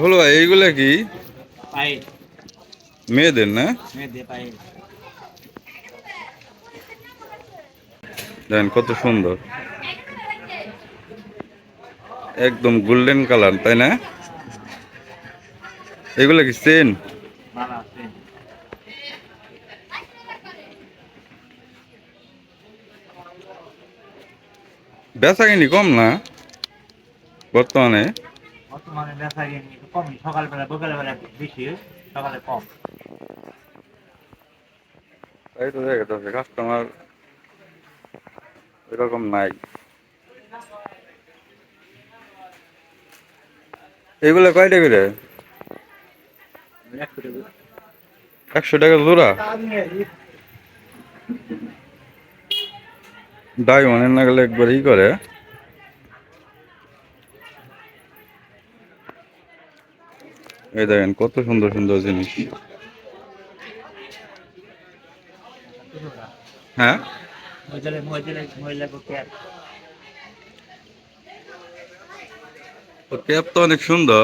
হলো ভাই এইগুলা কি পাইল মেয়েদের না? মেয়েদের পাইল। দেখেন কত সুন্দর, একদম গোল্ডেন কালার, তাই না? এগুলা কি চেন? ভালো আছে। বেচা কিনি কম না বর্তমানে? বর্তমানে দেখা গেছে একটু কম, সকালবেলা বিকালবেলা বেশি, সকালে কম। তাই তো দেখা যাচ্ছে কাস্টমার এরকম নাই। এগুলা কয়টা করে? 100 টাকা জোড়া? ডায়মন্ডের না গেলে একবার ই করে। এই দেখেন কত সুন্দর সুন্দর জিনিস। হ্যাঁ, মহিলা ওর ক্যাপ তো অনেক সুন্দর।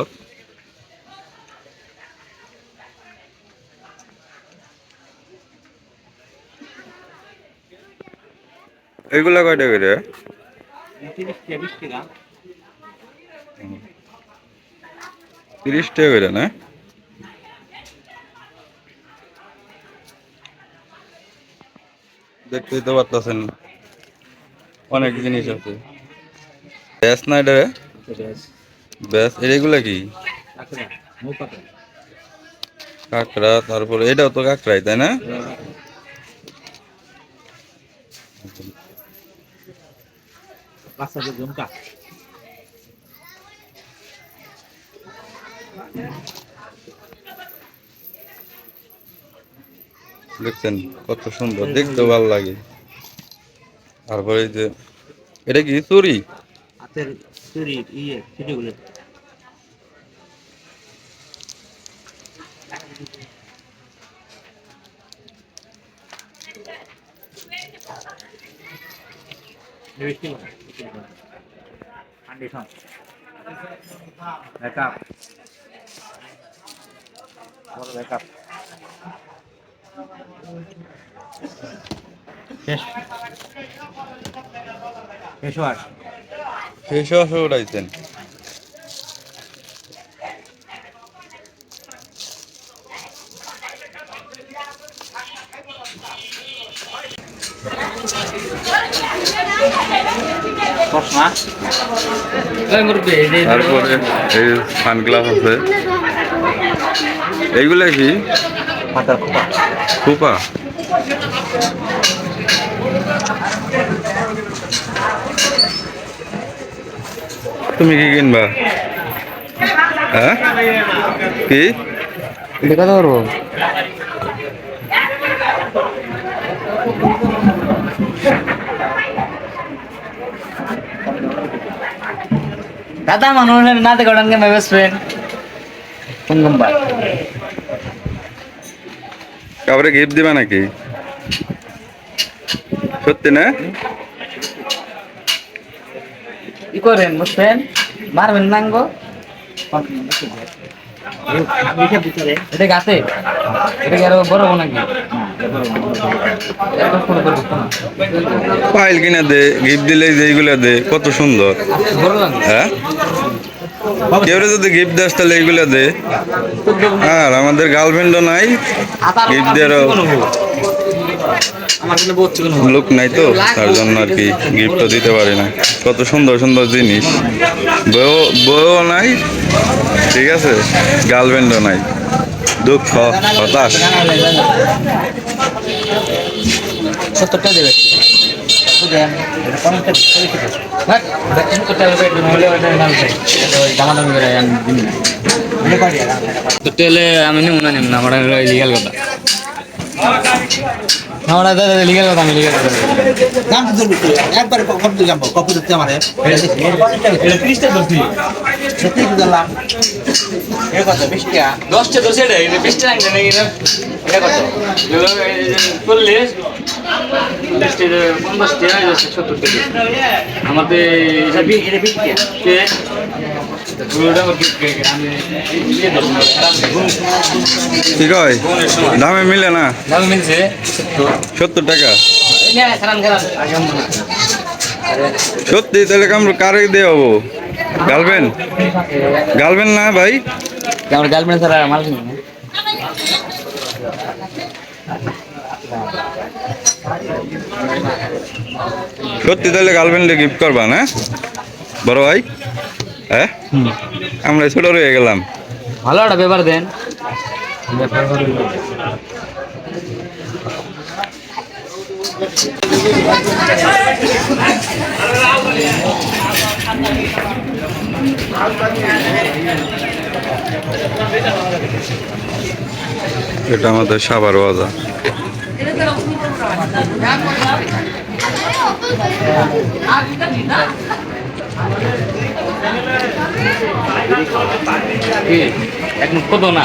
এগুলা কয়টা করে? 30 টাকা 20 টাকা। 30 টাকা করে না? দেখতেই তো পারতেছেন অনেক জিনিস আছে। ব্যাস না এটা? ব্যাস এগুলা কি? কাঁকড়া, তারপরে এটাও তো কাঁকড়াই তাই না? বাচ্চাদের ঝুমকা। দেখছেন কত সুন্দর, দেখতেও ভালো লাগে। তারপরে এই যে এটা কি চুরি? হাতের চুরি চুরিগুলো। কন্ডিশন ব্যাকআপ, বড় ব্যাকআপ। শেষ শেষ ওয়াশ। ফেস ওয়াশও উঠাইছেন? চশমা। তারপরে এই সানগ্লাস আছে। এইগুলা কি? মাথার খোপা। খোপা? তুমি কি কিনবা? হ্যাঁ, কি দেখাতে পারবো? দাদা মানুষ না দেখো ডাঙ্গে মাই বেস্ট ফ্রেন্ড কোন নাম্বার? কাউরে গিফট দিবা নাকি? সত্যি না? কি করেন বুঝছেন? মারবেন নাঙ্গো এটা গাছে, এটা কি আরো বড় হবো নাকি? ফাইল কিনা দে, গিফট দিলে যেইগুলা দে কত সুন্দর। হ্যাঁ, কেউ যদি গিফট দেস তাহলে এইগুলা দে। আর আমাদের গার্লফ্রেন্ডও নাই, গিফট দেওয়ারও লোক নাই, তো তার জন্য আর কি গিফটও দিতে পারি না। কত সুন্দর সুন্দর জিনিস। বউও নাই, ঠিক আছে, গার্লফ্রেন্ডও নাই, দুঃখ হতাশ। 70 দেবে। তেলে আমি নিব না আমার লিগাল কথা। আমরা দাদা লিগাল কথা, আমি লিগাল কথা দাম তো ধরবি একবার কত দিলাম কত দিতে আমারে 30টা ধরছি 30 দিলাম। এর কত 20 টাকা 10টা ধরছে এটা 20 টাকা না এটা কত করলে 50 টাকা 70 টাকা আমাদের এটা 20 টাকা কে কি কয় দামে মিলে না? দাম মিলছে 70 টাকা। খারাপ সত্যি তাহলে আমরা কারে দিয়ে হবো? গার্লফ্রেন্ড গার্লফ্রেন্ড না ভাই? আমার গার্লফ্রেন্ড ছাড়া মাল কিনি না। সত্যি তাহলে গার্লফ্রেন্ডে গিফট করবা না বড় ভাই? হ্যাঁ আমরা ছোট রয়ে গেলাম। ভালো একটা ব্যাপার দেন। এটা আমাদের সাভার বাজার। এখন কত না